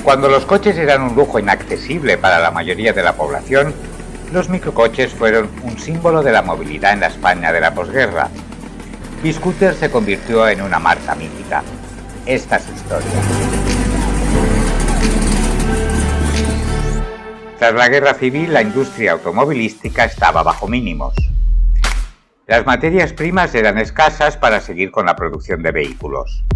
Cuando los coches eran un lujo inaccesible para la mayoría de la población, los microcoches fueron un símbolo de la movilidad en la España de la posguerra. B-Scooter se convirtió en una marca mítica. Esta es su historia. Tras la guerra civil, la industria automovilística estaba bajo mínimos. Las materias primas eran escasas para seguir con la producción de vehículos.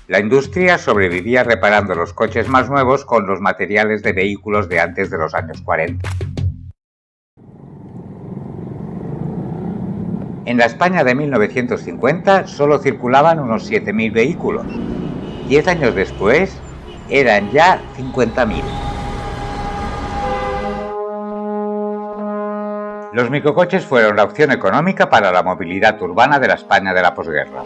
La industria sobrevivía reparando los coches más nuevos con los materiales de vehículos de antes de los años 40. En la España de 1950 solo circulaban unos 7.000 vehículos. 10 años después eran ya 50.000. Los microcoches fueron la opción económica para la movilidad urbana de la España de la posguerra.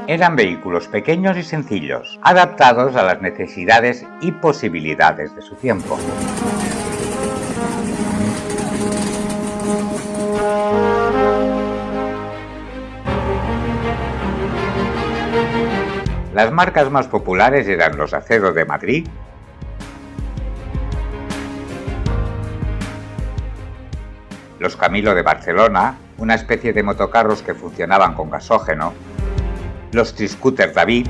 Eran vehículos pequeños y sencillos, adaptados a las necesidades y posibilidades de su tiempo. Las marcas más populares eran los Acero de Madrid, los Camilo de Barcelona, una especie de motocarros que funcionaban con gasógeno, los Triscooter David,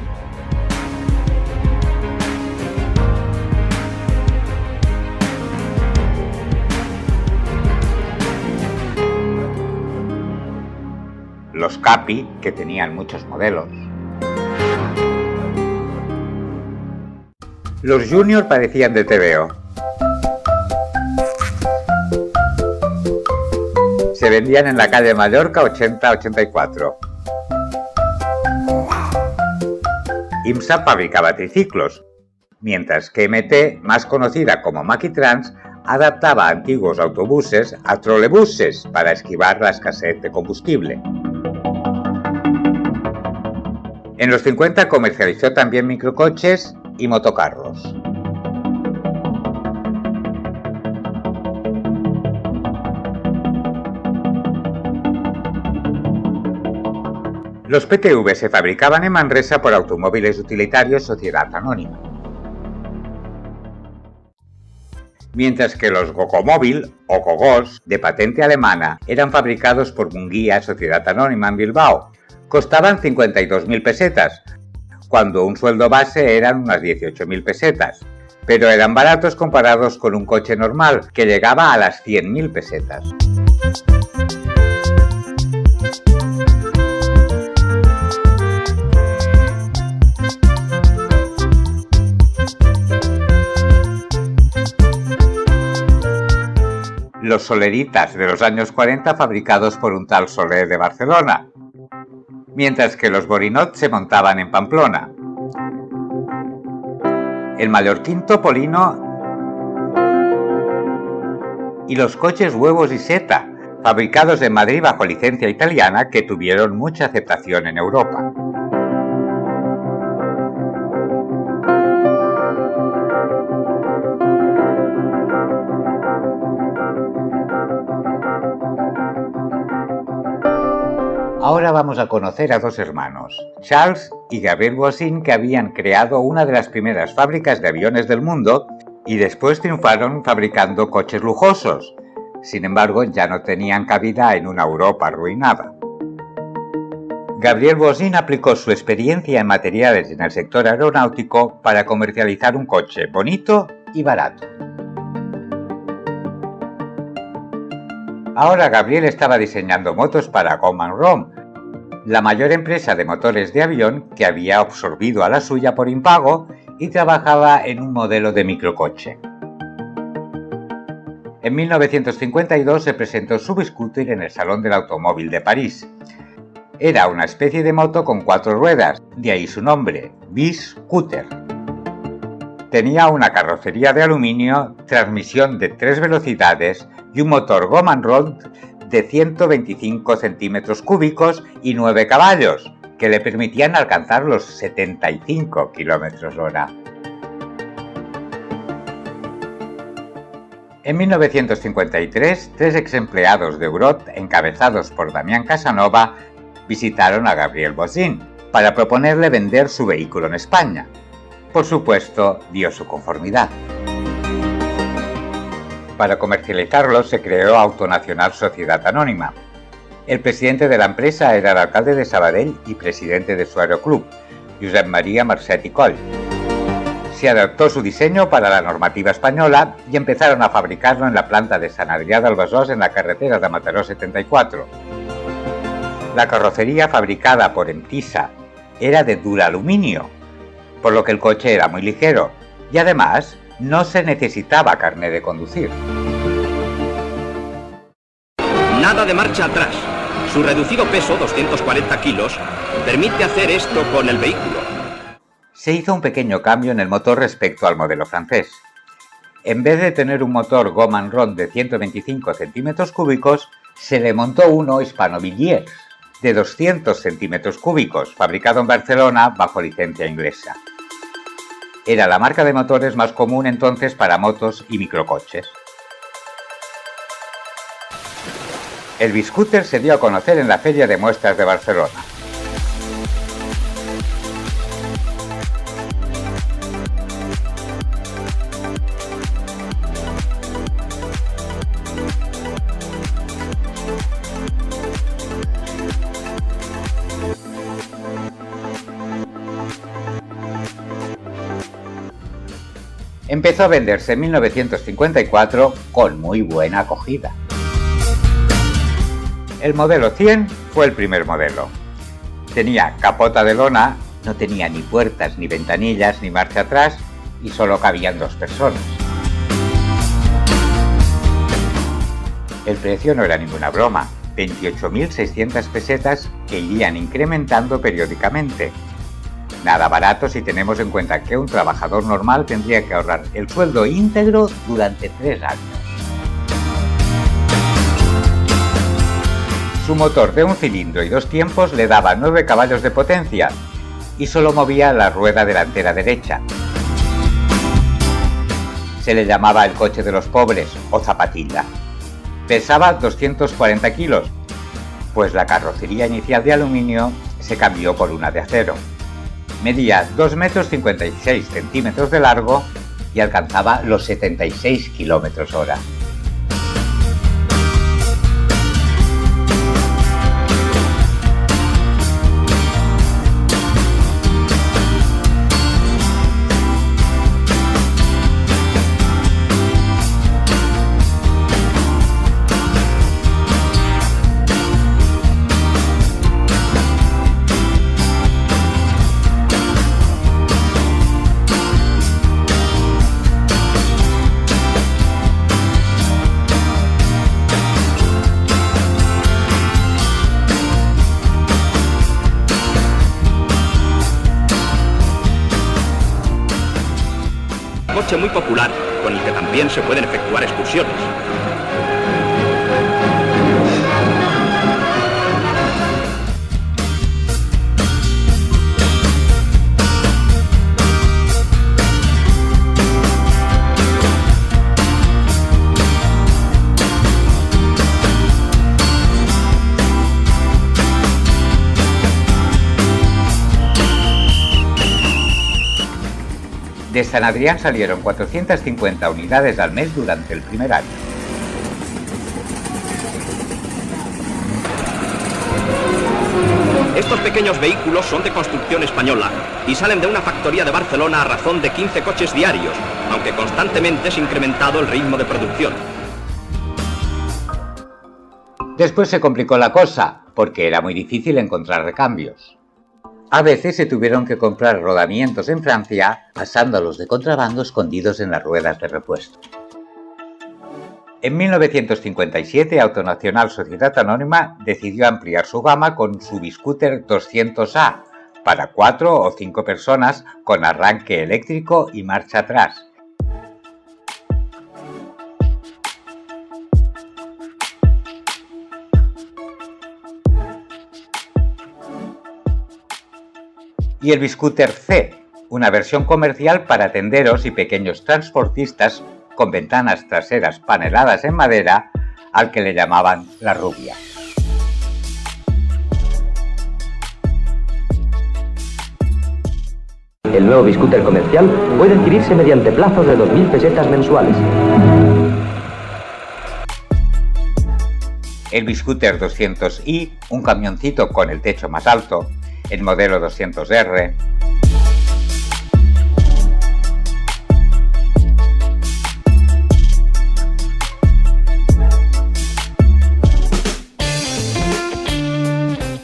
los Capi, que tenían muchos modelos. Los Junior parecían de TVO. Se vendían en la calle Mallorca 80-84. IMSA fabricaba triciclos, mientras que MT, más conocida como Maquitrans, adaptaba antiguos autobuses a trolebuses para esquivar la escasez de combustible. En los 50 comercializó también microcoches y motocarros. Los PTV se fabricaban en Manresa por Automóviles Utilitarios Sociedad Anónima. Mientras que los Gogomóvil o Gogos, de patente alemana, eran fabricados por Munguía Sociedad Anónima en Bilbao. Costaban 52.000 pesetas, cuando un sueldo base eran unas 18.000 pesetas, pero eran baratos comparados con un coche normal, que llegaba a las 100.000 pesetas. Los Soleritas de los años 40 fabricados por un tal Soler de Barcelona, mientras que los Borinot se montaban en Pamplona. El mallorquín Topolino y los coches Huevos y Seta, fabricados en Madrid bajo licencia italiana, que tuvieron mucha aceptación en Europa. Ahora vamos a conocer a dos hermanos, Charles y Gabriel Voisin, que habían creado una de las primeras fábricas de aviones del mundo y después triunfaron fabricando coches lujosos. Sin embargo, ya no tenían cabida en una Europa arruinada. Gabriel Voisin aplicó su experiencia en materiales en el sector aeronáutico para comercializar un coche bonito y barato. Ahora Gabriel estaba diseñando motos para Gaume-en-Rom, la mayor empresa de motores de avión que había absorbido a la suya por impago y trabajaba en un modelo de microcoche. En 1952 se presentó su B-Scooter en el Salón del Automóvil de París. Era una especie de moto con 4 ruedas, de ahí su nombre, B-Scooter. Tenía una carrocería de aluminio, transmisión de 3 velocidades y un motor Gaume-en-Rom de 125 centímetros cúbicos y 9 caballos, que le permitían alcanzar los 75 km/h. En 1953, 3 exempleados de Eurot, encabezados por Damián Casanova, visitaron a Gabriel Voisin para proponerle vender su vehículo en España. por supuesto, dio su conformidad. Para comercializarlo se creó Autonacional Sociedad Anónima. El presidente de la empresa era el alcalde de Sabadell y presidente de su aeroclub, Josep Maria Marcet i Coll. Se adaptó su diseño para la normativa española y empezaron a fabricarlo en la planta de Sant Adrià del Besòs en la carretera de Mataró 74. La carrocería fabricada por Emtisa era de duraluminio, por lo que el coche era muy ligero y además no se necesitaba carné de conducir. Nada de marcha atrás. Su reducido peso, 240 kilos, permite hacer esto con el vehículo. Se hizo un pequeño cambio en el motor respecto al modelo francés. En vez de tener un motor Goman-Ron de 125 centímetros cúbicos, se le montó uno Hispano-Villiers de 200 centímetros cúbicos, fabricado en Barcelona bajo licencia inglesa. Era la marca de motores más común entonces para motos y microcoches. El biscúter se dio a conocer en la Feria de Muestras de Barcelona. Empezó a venderse en 1954 con muy buena acogida. El modelo 100 fue el primer modelo. Tenía capota de lona, no tenía ni puertas, ni ventanillas, ni marcha atrás y solo cabían 2 personas. El precio no era ninguna broma, 28.600 pesetas que irían incrementando periódicamente. Nada barato si tenemos en cuenta que un trabajador normal tendría que ahorrar el sueldo íntegro durante 3 años. Su motor de 1 cilindro y 2 tiempos le daba 9 caballos de potencia y solo movía la rueda delantera derecha. Se le llamaba el coche de los pobres o zapatilla. Pesaba 240 kilos, pues la carrocería inicial de aluminio se cambió por una de acero. Medía 2,56 metros de largo y alcanzaba los 76 km/h. Coche muy popular, con el que también se pueden efectuar excursiones. De Sant Adrià salieron 450 unidades al mes durante el primer año. Estos pequeños vehículos son de construcción española y salen de una factoría de Barcelona a razón de 15 coches diarios, aunque constantemente se ha incrementado el ritmo de producción. Después se complicó la cosa, porque era muy difícil encontrar recambios. A veces se tuvieron que comprar rodamientos en Francia, pasándolos de contrabando escondidos en las ruedas de repuesto. En 1957, Autonacional Sociedad Anónima decidió ampliar su gama con su biscúter 200A para 4 o 5 personas con arranque eléctrico y marcha atrás. Y el biscúter C, una versión comercial para tenderos y pequeños transportistas con ventanas traseras paneladas en madera, al que le llamaban la rubia. El nuevo biscúter comercial puede adquirirse mediante plazos de 2.000 pesetas mensuales. El Biscooter 200i, un camioncito con el techo más alto, el modelo 200R.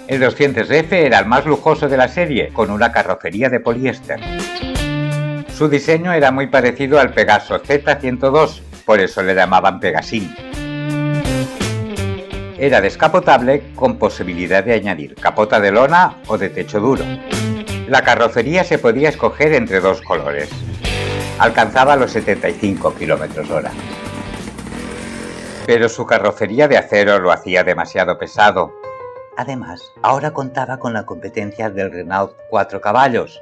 El 200F era el más lujoso de la serie, con una carrocería de poliéster. Su diseño era muy parecido al Pegaso Z102, por eso le llamaban Pegasín. Era descapotable con posibilidad de añadir capota de lona o de techo duro. La carrocería se podía escoger entre dos colores. Alcanzaba los 75 km/h. Pero su carrocería de acero lo hacía demasiado pesado. Además, ahora contaba con la competencia del Renault 4 caballos,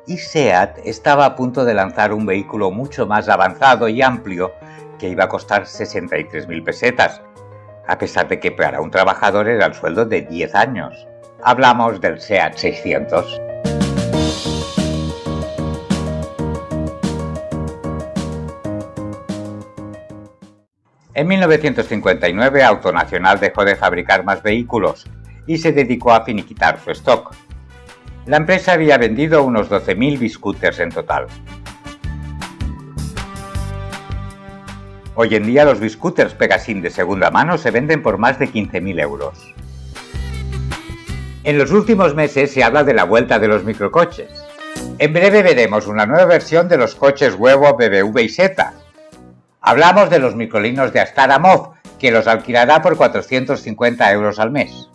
y SEAT estaba a punto de lanzar un vehículo mucho más avanzado y amplio que iba a costar 63.000 pesetas, a pesar de que para un trabajador era el sueldo de 10 años. Hablamos del SEAT 600. En 1959, Autonacional dejó de fabricar más vehículos y se dedicó a finiquitar su stock. La empresa había vendido unos 12.000 biscooters en total. Hoy en día los biscooters Pegasín de segunda mano se venden por más de 15.000 euros. En los últimos meses se habla de la vuelta de los microcoches. En breve veremos una nueva versión de los coches huevo BBV y Z. Hablamos de los microlinos de Astara Mov, que los alquilará por 450 euros al mes.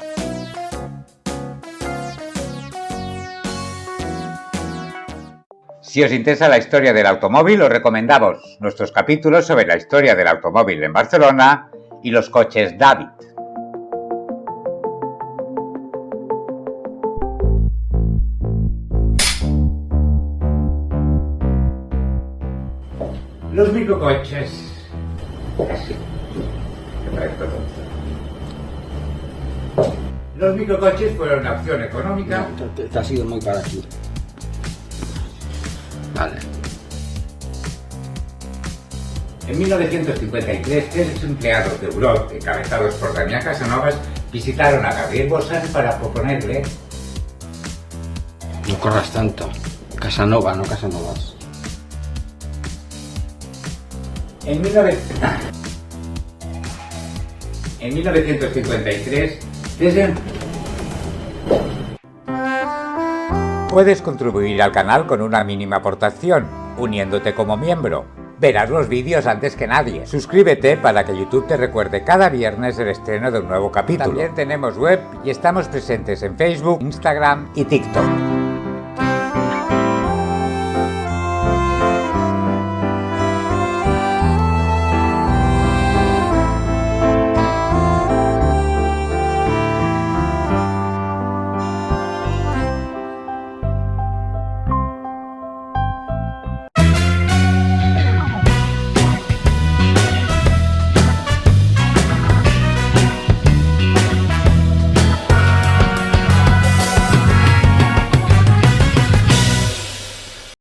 Si os interesa la historia del automóvil, os recomendamos nuestros capítulos sobre la historia del automóvil en Barcelona y los coches David. Los microcoches. Los microcoches fueron una opción económica. No, te ha sido muy para aquí. Vale. En 1953, 3 empleados de Eurot, encabezados por Damián Casanovas, visitaron a Gabriel Bossan para proponerle... No corras tanto. Casanova, no Casanovas. En 1953, puedes contribuir al canal con una mínima aportación, uniéndote como miembro. Verás los vídeos antes que nadie. Suscríbete para que YouTube te recuerde cada viernes el estreno de un nuevo capítulo. También tenemos web y estamos presentes en Facebook, Instagram y TikTok.